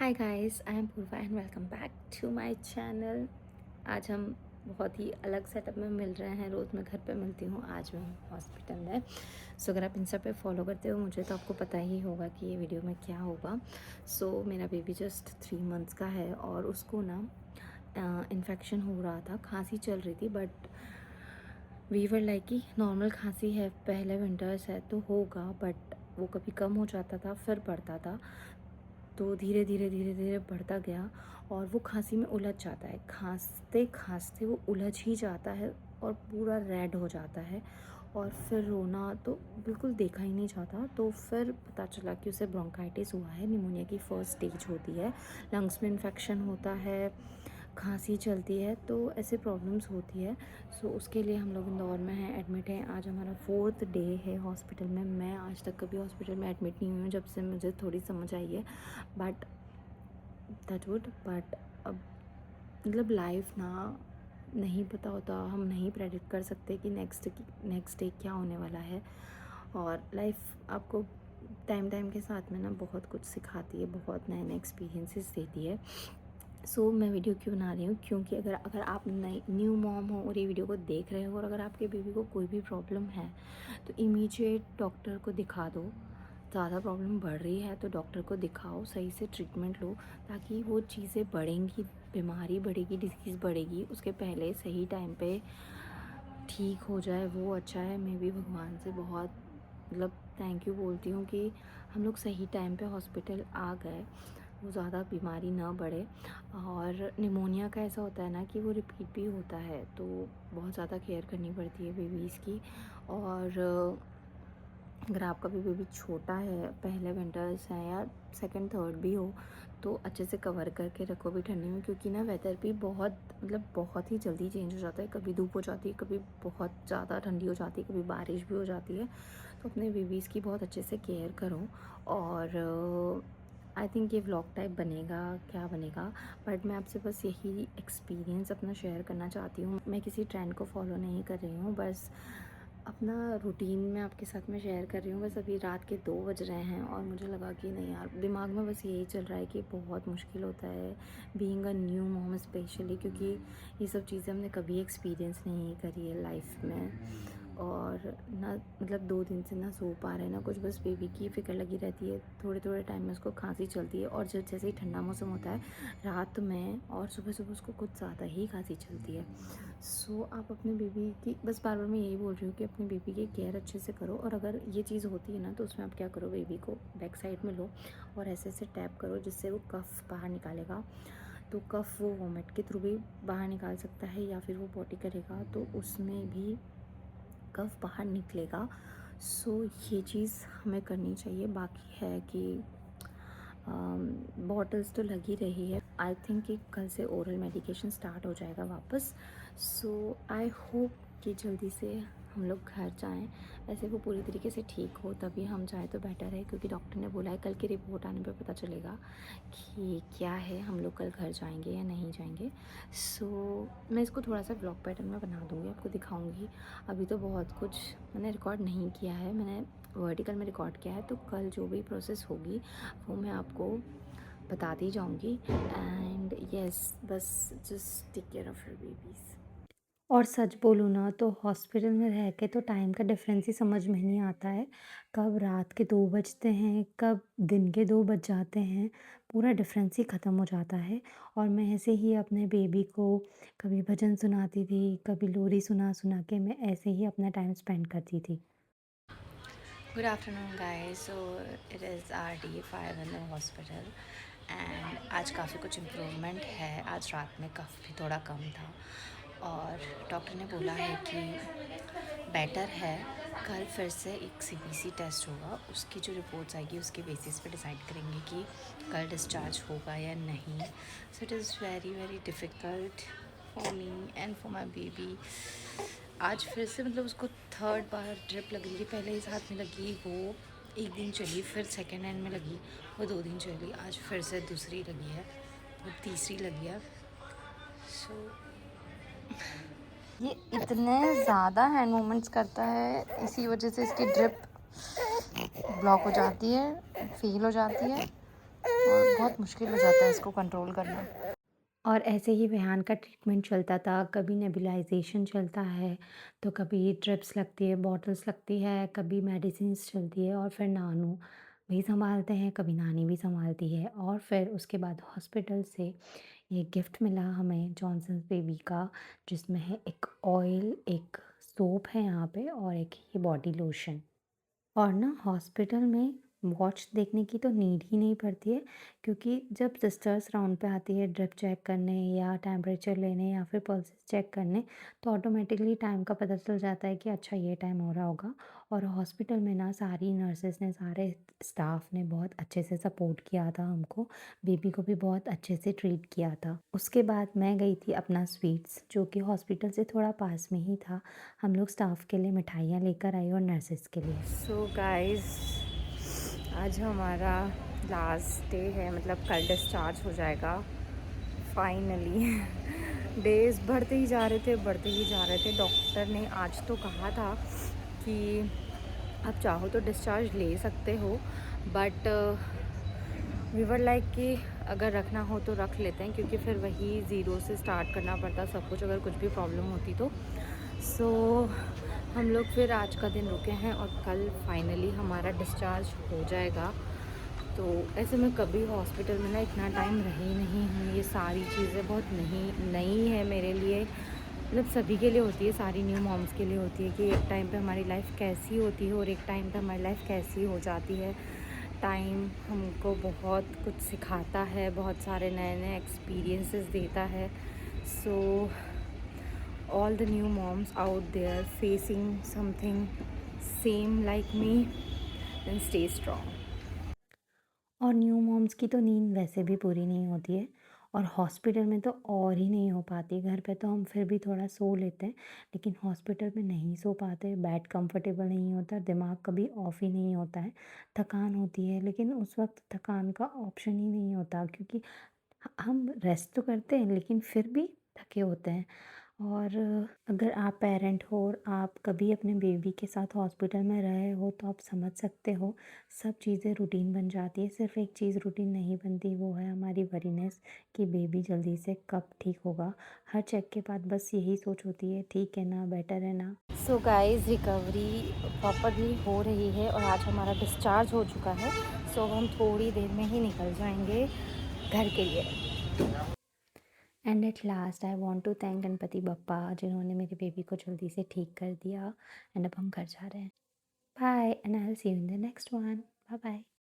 Hi guys, I am Purva and welcome back to my channel. आज हम बहुत ही अलग सेटअप में मिल रहे हैं। रोज़ मैं घर पे मिलती हूँ, आज मैं हॉस्पिटल में। सो अगर आप इंस्टा पे फॉलो करते हो मुझे तो आपको पता ही होगा कि ये वीडियो में क्या होगा। सो मेरा बेबी जस्ट 3 मंथ्स का है और उसको ना इन्फेक्शन हो रहा था, खांसी चल रही थी, बट वीवर लाइक कि नॉर्मल खांसी है, पहले विंटर्स है तो होगा, बट वो कभी कम हो जाता था फिर बढ़ता था। तो धीरे धीरे बढ़ता गया और वो खांसी में उलझ जाता है, खांसते खांसते वो उलझ ही जाता है और पूरा रेड हो जाता है और फिर रोना तो बिल्कुल देखा ही नहीं जाता। तो फिर पता चला कि उसे ब्रोंकाइटिस हुआ है, निमोनिया की फर्स्ट स्टेज होती है, लंग्स में इन्फेक्शन होता है, खांसी चलती है, तो ऐसे प्रॉब्लम्स होती है। सो उसके लिए हम लोग इंदौर में हैं, एडमिट हैं। आज हमारा 4th डे है हॉस्पिटल में। मैं आज तक कभी हॉस्पिटल में एडमिट नहीं हुई हूँ जब से मुझे थोड़ी समझ आई है, बट बट अब मतलब लाइफ ना नहीं पता होता, हम नहीं प्रेडिक्ट कर सकते कि नेक्स्ट डे क्या होने वाला है। और लाइफ आपको टाइम के साथ में ना बहुत कुछ सिखाती है, बहुत नए नए एक्सपीरियंसेस देती है। सो मैं वीडियो क्यों बना रही हूँ, क्योंकि अगर आप नई न्यू मॉम हो और ये वीडियो को देख रहे हो और अगर आपके बेबी को कोई भी प्रॉब्लम है तो इमीडिएट डॉक्टर को दिखा दो। ज़्यादा प्रॉब्लम बढ़ रही है तो डॉक्टर को दिखाओ, सही से ट्रीटमेंट लो, ताकि वो चीज़ें बढ़ेंगी, बीमारी बढ़ेगी, डिसीज़ बढ़ेगी, उसके पहले सही टाइम पे ठीक हो जाए वो अच्छा है। मैं भी भगवान से बहुत मतलब थैंक यू बोलती हूँ कि हम लोग सही टाइम पे हॉस्पिटल आ गए, वो ज़्यादा बीमारी ना बढ़े। और निमोनिया का ऐसा होता है ना कि वो रिपीट भी होता है, तो बहुत ज़्यादा केयर करनी पड़ती है बेबीज़ की। और अगर आपका भी बेबी छोटा है, पहले विंटर्स हैं या सेकंड थर्ड भी हो, तो अच्छे से कवर करके रखो भी ठंडी में, क्योंकि ना वेदर भी बहुत ही जल्दी चेंज हो जाता है। कभी धूप हो जाती है, कभी बहुत ज़्यादा ठंडी हो जाती है, कभी बारिश भी हो जाती है। तो अपने बेबीज़ की बहुत अच्छे से केयर करो। और आई थिंक ये व्लॉग टाइप बनेगा, क्या बनेगा, बट मैं आपसे बस यही एक्सपीरियंस अपना शेयर करना चाहती हूँ। मैं किसी ट्रेंड को फॉलो नहीं कर रही हूँ, बस अपना रूटीन मैं आपके साथ में शेयर कर रही हूँ। बस अभी रात के 2 बज रहे हैं और मुझे लगा कि नहीं यार, दिमाग में बस यही चल रहा है कि बहुत मुश्किल होता है being a new mom, specially क्योंकि ये सब चीज़ें हमने कभी एक्सपीरियंस नहीं करी है लाइफ में। और ना मतलब 2 दिन से ना सो पा रहे ना कुछ, बस बेबी की फ़िक्र लगी रहती है। थोड़े टाइम में उसको खांसी चलती है और जब जैसे ही ठंडा मौसम होता है रात में और सुबह उसको कुछ ज़्यादा ही खांसी चलती है। सो आप अपने बेबी की बस बार मैं यही बोल रही हूँ कि अपने बेबी की केयर अच्छे से करो। और अगर ये चीज़ होती है ना तो उसमें आप क्या करो, बेबी को बैक साइड में लो और ऐसे टैप करो जिससे वो कफ बाहर निकालेगा। तो कफ वो वोमिट के थ्रू भी बाहर निकाल सकता है या फिर वो पॉटी करेगा तो उसमें भी कफ बाहर निकलेगा। सो ये चीज़ हमें करनी चाहिए। बाकी है कि बॉटल्स तो लगी रही है। आई थिंक कि कल से ओरल मेडिकेशन स्टार्ट हो जाएगा वापस। सो आई होप कि जल्दी से हम लोग घर जाएं। वैसे वो पूरी तरीके से ठीक हो तभी हम जाएं तो बेटर है, क्योंकि डॉक्टर ने बोला है कल की रिपोर्ट आने पे पता चलेगा कि क्या है, हम लोग कल घर जाएंगे या नहीं जाएंगे। सो मैं इसको थोड़ा सा ब्लॉग पैटर्न में बना दूँगी, आपको दिखाऊँगी। अभी तो बहुत कुछ मैंने रिकॉर्ड नहीं किया है, मैंने वर्टिकल में रिकॉर्ड किया है, तो कल जो भी प्रोसेस होगी वो मैं आपको बताती जाऊँगी। एंड यस, बस just take care of your babies. और सच बोलूँ ना तो हॉस्पिटल में रह के तो टाइम का डिफरेंस ही समझ में नहीं आता है। कब रात के 2 बजते हैं, कब दिन के 2 बज जाते हैं, पूरा डिफरेंस ही ख़त्म हो जाता है। और मैं ऐसे ही अपने बेबी को कभी भजन सुनाती थी, कभी लोरी सुना के मैं ऐसे ही अपना टाइम स्पेंड करती थी। Good afternoon guys. So it is our day 5 in the hospital and आज काफ़ी कुछ इम्प्रूवमेंट है। आज रात में कफ भी थोड़ा कम था और डॉक्टर ने बोला है कि बेटर है। कल फिर से एक सीबीसी टेस्ट होगा, उसकी जो रिपोर्ट्स आएगी उसके बेसिस पे डिसाइड करेंगे कि कल डिस्चार्ज होगा या नहीं। सो it is very difficult for me and for my baby. आज फिर से मतलब उसको 3rd बार ड्रिप लग रही है। पहले इस हाथ में लगी, वो 1 दिन चली, फिर सेकेंड हैंड में लगी, वो 2 दिन चली, आज फिर से दूसरी लगी है, वो तीसरी लगी है। सो ये इतने ज़्यादा हैंड मूवमेंट्स करता है, इसी वजह से इसकी ड्रिप ब्लॉक हो जाती है, फेल हो जाती है। और बहुत मुश्किल हो जाता है इसको कंट्रोल करना। और ऐसे ही रेहान का ट्रीटमेंट चलता था, कभी नेबुलाइज़ेशन चलता है, तो कभी ड्रिप्स लगती है, बॉटल्स लगती है, कभी मेडिसिन्स चलती है और फिर नानू भी सँभालते हैं, कभी नानी भी सँभालती है। और फिर उसके बाद हॉस्पिटल से ये गिफ्ट मिला हमें जॉनसन्स बेबी का, जिसमें है एक ऑयल, एक सोप है यहाँ पे और एक ये बॉडी लोशन। और ना हॉस्पिटल में वॉच देखने की तो नीड ही नहीं पड़ती है, क्योंकि जब सिस्टर्स राउंड पे आती है ड्रिप चेक करने या टेम्परेचर लेने या फिर पल्सेस चेक करने, तो ऑटोमेटिकली टाइम का पता चल जाता है कि अच्छा ये टाइम हो रहा होगा। और हॉस्पिटल में ना सारी नर्सेस ने, सारे स्टाफ ने बहुत अच्छे से सपोर्ट किया था हमको, बेबी को भी बहुत अच्छे से ट्रीट किया था। उसके बाद मैं गई थी अपना स्वीट्स, जो कि हॉस्पिटल से थोड़ा पास में ही था। हम लोग स्टाफ के लिए मिठाइयाँ लेकर आए और नर्सेस के लिए। सो गाइस, आज हमारा लास्ट डे है, मतलब कल डिस्चार्ज हो जाएगा फाइनली। डेज़ बढ़ते ही जा रहे थे, बढ़ते ही जा रहे थे। डॉक्टर ने आज तो कहा था कि आप चाहो तो डिस्चार्ज ले सकते हो, बट वी वर लाइक कि अगर रखना हो तो रख लेते हैं, क्योंकि फिर वही ज़ीरो से स्टार्ट करना पड़ता सब कुछ, अगर कुछ भी प्रॉब्लम होती तो। सो हम लोग फिर आज का दिन रुके हैं और कल फाइनली हमारा डिस्चार्ज हो जाएगा। तो ऐसे मैं कभी हॉस्पिटल में ना इतना टाइम रही नहीं हूँ। ये सारी चीज़ें बहुत नई है मेरे लिए, मतलब सभी के लिए होती है, सारी न्यू मॉम्स के लिए होती है कि एक टाइम पे हमारी लाइफ कैसी होती है और एक टाइम पे हमारी लाइफ कैसी हो जाती है। टाइम हमको बहुत कुछ सिखाता है, बहुत सारे नए नए एक्सपीरियंसेस देता है। सो all the new moms out there facing something same like me, then stay strong। और न्यू मॉम्स की तो नींद वैसे भी पूरी नहीं होती है, और हॉस्पिटल में तो और ही नहीं हो पाती। घर पे तो हम फिर भी थोड़ा सो लेते हैं, लेकिन हॉस्पिटल में नहीं सो पाते। बेड कंफर्टेबल नहीं होता, दिमाग कभी ऑफ ही नहीं होता है। थकान होती है, लेकिन उस वक्त थकान का ऑप्शन ही नहीं होता, क्योंकि हम रेस्ट तो करते हैं लेकिन फिर भी थके होते हैं। और अगर आप पेरेंट हो और आप कभी अपने बेबी के साथ हॉस्पिटल में रहे हो तो आप समझ सकते हो, सब चीज़ें रूटीन बन जाती है। सिर्फ एक चीज़ रूटीन नहीं बनती, वो है हमारी वरीनेस कि बेबी जल्दी से कब ठीक होगा। हर चेक के बाद बस यही सोच होती है, ठीक है ना, बेटर है ना। सो गाइस, रिकवरी प्रॉपरली हो रही है और आज हमारा डिस्चार्ज हो चुका है। सो हम थोड़ी देर में ही निकल जाएंगे घर के लिए। And at last I want to thank Ganpati Bappa, जिन्होंने मेरे बेबी को जल्दी से ठीक कर दिया। एंड अब हम घर जा रहे हैं। Bye, and I will see you in the next one. Bye bye.